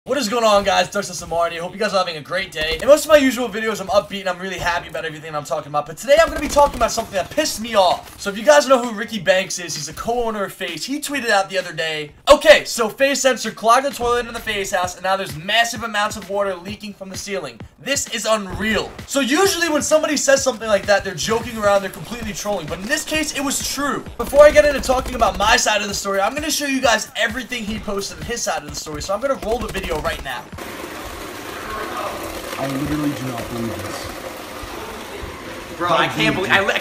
What is going on, guys? Dustin Samarni. I hope you guys are having a great day. In most of my usual videos, I'm upbeat and I'm really happy about everything I'm talking about. But today, I'm going to be talking about something that pissed me off. So if you guys know who Ricky Banks is, he's a co-owner of FaZe. He tweeted out the other day, okay, so FaZe Censor clogged the toilet in the FaZe house, and now there's massive amounts of water leaking from the ceiling. This is unreal. So usually when somebody says something like that, they're joking around, they're completely trolling. But in this case, it was true. Before I get into talking about my side of the story, I'm going to show you guys everything he posted in his side of the story. So I'm going to roll the video right now. I literally do not believe this. Bro, I can't believe I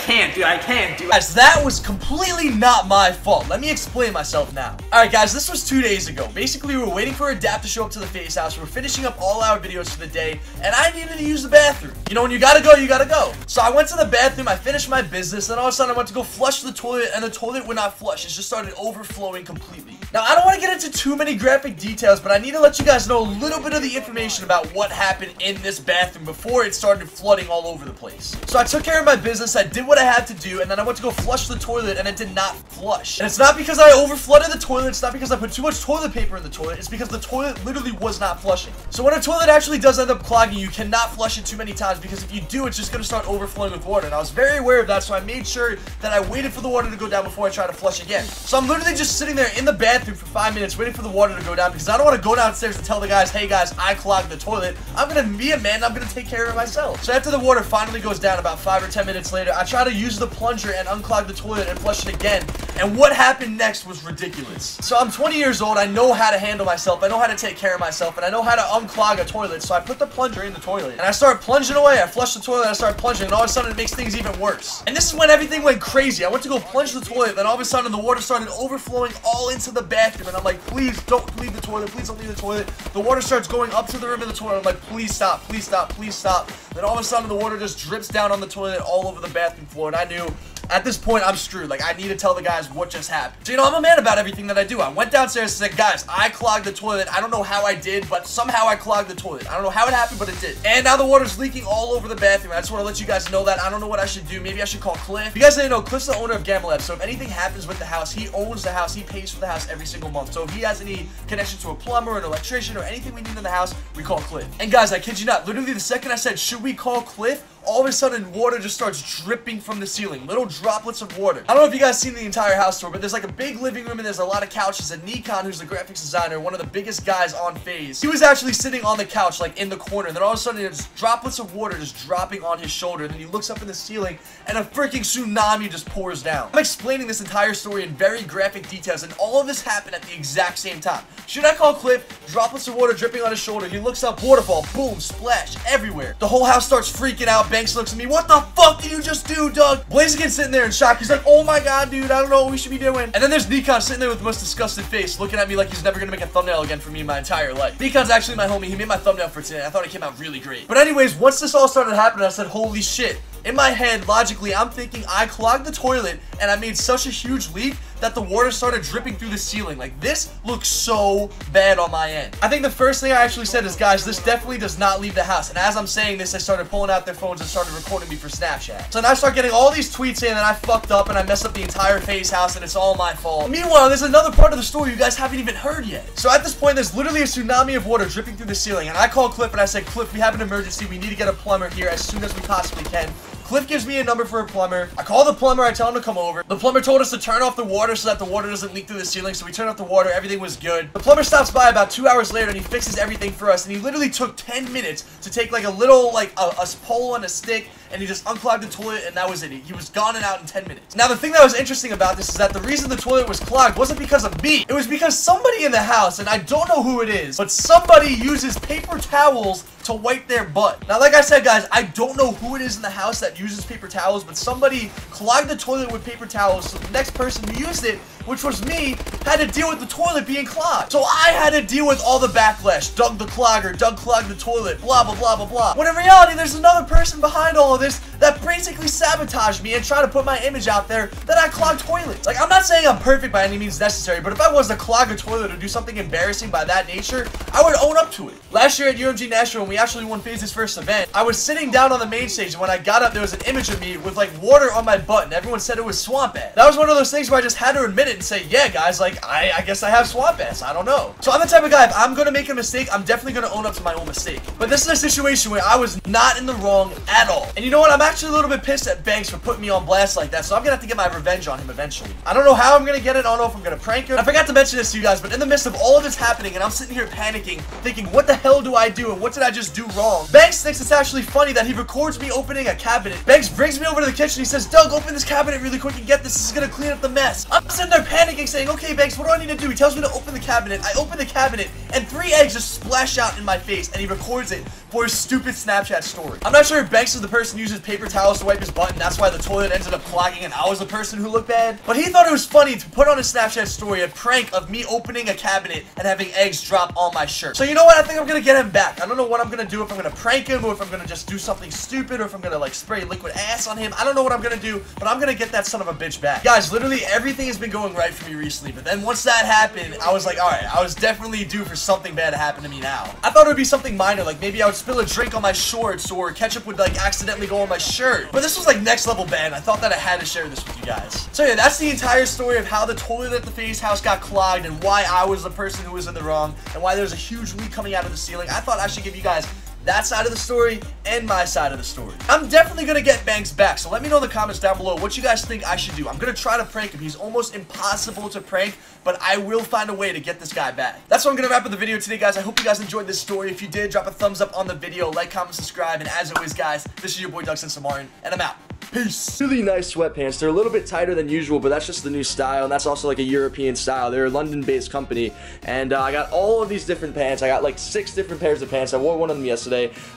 can't, dude. Guys, that was completely not my fault. Let me explain myself now. Alright guys, this was 2 days ago. Basically, we were waiting for Adapt to show up to the FaZe house. We were finishing up all our videos for the day, and I needed to use the bathroom. You know, when you gotta go, you gotta go. So I went to the bathroom, I finished my business, then all of a sudden I went to go flush the toilet, and the toilet would not flush. It just started overflowing completely. Now, I don't want to get into too many graphic details, but I need to let you guys know a little bit of the information about what happened in this bathroom before it started flooding all over the place. So I took care of my business, I did what I had to do, and then I went to go flush the toilet, and it did not flush. And it's not because I overflooded the toilet, it's not because I put too much toilet paper in the toilet, it's because the toilet literally was not flushing. So when a toilet actually does end up clogging, you cannot flush it too many times, because if you do, it's just going to start overflowing with water. And I was very aware of that, so I made sure that I waited for the water to go down before I tried to flush again. So I'm literally just sitting there in the bathroom for 5 minutes waiting for the water to go down, because I don't want to go downstairs and tell the guys, hey guys, I clogged the toilet. I'm going to be a man, I'm going to take care of it myself. So after the water finally goes down about 5 or 10 minutes later, I try to use the plunger and unclog the toilet and flush it again. And what happened next was ridiculous. So I'm 20 years old, I know how to handle myself, I know how to take care of myself, and I know how to unclog a toilet. So I put the plunger in the toilet, and I start plunging away. I flush the toilet, I start plunging, and all of a sudden it makes things even worse. And this is when everything went crazy. I went to go plunge the toilet, then all of a sudden the water started overflowing all into the bathroom, and I'm like, please don't leave the toilet, please don't leave the toilet. The water starts going up to the rim of the toilet. I'm like, please stop, please stop, please stop. Then all of a sudden the water just drips down on the toilet all over the bathroom floor, and I knew at this point I'm screwed. Like, I need to tell the guys what just happened. So, you know, I'm a man about everything that I do. I went downstairs and said, guys, I clogged the toilet. I don't know how I did, but somehow I clogged the toilet. I don't know how it happened, but it did. And now the water's leaking all over the bathroom. I just want to let you guys know that. I don't know what I should do. Maybe I should call Cliff. You guys didn't know, Cliff's the owner of Gamma Lab, so if anything happens with the house, he owns the house. He pays for the house every single month. So if he has any connection to a plumber, an electrician, or anything we need in the house, we call Cliff. And guys, I kid you not, literally the second I said, should we call Cliff, all of a sudden water just starts dripping from the ceiling. Little droplets of water. I don't know if you guys seen the entire house tour, but there's like a big living room and there's a lot of couches, and Nikon, who's the graphics designer, one of the biggest guys on FaZe, he was actually sitting on the couch, like in the corner, and then all of a sudden there's droplets of water just dropping on his shoulder, and then he looks up in the ceiling and a freaking tsunami just pours down. I'm explaining this entire story in very graphic details, and all of this happened at the exact same time. Should I call Cliff? Droplets of water dripping on his shoulder. He looks up, waterfall, boom, splash, everywhere. The whole house starts freaking out. Banks looks at me, what the fuck did you just do, Doug? Blaziken's sitting there in shock. He's like, oh my god, dude, I don't know what we should be doing. And then there's Nikon sitting there with the most disgusted face, looking at me like he's never gonna make a thumbnail again for me in my entire life. Nikon's actually my homie. He made my thumbnail for today. I thought it came out really great. But anyways, once this all started happening, I said, holy shit. In my head, logically, I'm thinking I clogged the toilet and I made such a huge leak that the water started dripping through the ceiling. Like, this looks so bad on my end. I think the first thing I actually said is, guys, this definitely does not leave the house. And as I'm saying this, they started pulling out their phones and started recording me for Snapchat. So now I start getting all these tweets saying that I fucked up and I messed up the entire FaZe house and it's all my fault. Meanwhile, there's another part of the story you guys haven't even heard yet. So at this point, there's literally a tsunami of water dripping through the ceiling. And I called Cliff and I said, Cliff, we have an emergency. We need to get a plumber here as soon as we possibly can. Cliff gives me a number for a plumber. I call the plumber, I tell him to come over. The plumber told us to turn off the water so that the water doesn't leak through the ceiling, so we turned off the water, everything was good. The plumber stops by about 2 hours later and he fixes everything for us, and he literally took 10 minutes to take like a little, like a pole and a stick, and he just unclogged the toilet, and that was it. He was gone and out in 10 minutes. Now, the thing that was interesting about this is that the reason the toilet was clogged wasn't because of me. It was because somebody in the house, and I don't know who it is, but somebody uses paper towels to wipe their butt. Now, like I said, guys, I don't know who it is in the house that uses paper towels, but somebody clogged the toilet with paper towels, so the next person who used it, which was me, had to deal with the toilet being clogged. So I had to deal with all the backlash. Doug the clogger, Doug clogged the toilet, blah, blah, blah, blah, blah. When in reality, there's another person behind all of this that basically sabotaged me and tried to put my image out there that I clogged toilets. Like, I'm not saying I'm perfect by any means necessary, but if I was to clog a toilet or do something embarrassing by that nature, I would own up to it. Last year at UMG Nashville, when we actually won FaZe's first event, I was sitting down on the main stage, and when I got up, there was an image of me with, like, water on my butt, and everyone said it was swamp ass. That was one of those things where I just had to admit it. and say, yeah, guys, like, I guess I have swamp ass. I don't know. So I'm the type of guy, if I'm gonna make a mistake, I'm definitely gonna own up to my own mistake. But this is a situation where I was not in the wrong at all. And you know what? I'm actually a little bit pissed at Banks for putting me on blast like that, so I'm gonna have to get my revenge on him eventually. I don't know how I'm gonna get it. I don't know if I'm gonna prank him. I forgot to mention this to you guys, but in the midst of all of this happening, and I'm sitting here panicking, thinking, what the hell do I do, and what did I just do wrong? Banks thinks it's actually funny that he records me opening a cabinet. Banks brings me over to the kitchen. He says, Doug, open this cabinet really quick and get this. This is gonna clean up the mess. I'm sitting there panicking, saying, okay, Banks, what do I need to do? He tells me to open the cabinet. I open the cabinet, and 3 eggs just splash out in my face, and he records it for his stupid Snapchat story. I'm not sure if Banks is the person who uses paper towels to wipe his butt, and that's why the toilet ended up clogging and I was the person who looked bad. But he thought it was funny to put on his Snapchat story a prank of me opening a cabinet and having eggs drop on my shirt. So you know what? I think I'm gonna get him back. I don't know what I'm gonna do, if I'm gonna prank him, or if I'm gonna just do something stupid, or if I'm gonna like spray liquid ass on him. I don't know what I'm gonna do, but I'm gonna get that son of a bitch back. Guys, literally everything has been going right for me recently, but then once that happened, I was like, alright, I was definitely due for something bad to happen to me now. I thought it would be something minor, like maybe I would spill a drink on my shorts, or ketchup would like accidentally go on my shirt. But this was like next level bad, and I thought that I had to share this with you guys. So yeah, that's the entire story of how the toilet at the FaZe house got clogged, and why I was the person who was in the wrong, and why there's a huge leak coming out of the ceiling. I thought I should give you guys that side of the story and my side of the story. I'm definitely gonna get Banks back, so let me know in the comments down below what you guys think I should do. I'm gonna try to prank him. He's almost impossible to prank, but I will find a way to get this guy back. That's what I'm gonna wrap up the video today, guys. I hope you guys enjoyed this story. If you did, drop a thumbs up on the video, like, comment, subscribe, and as always, guys, this is your boy FaZe Censor, and I'm out. Peace. Really nice sweatpants. They're a little bit tighter than usual, but that's just the new style, and that's also like a European style. They're a London-based company, and I got all of these different pants. I got like 6 different pairs of pants. I wore one of them yesterday.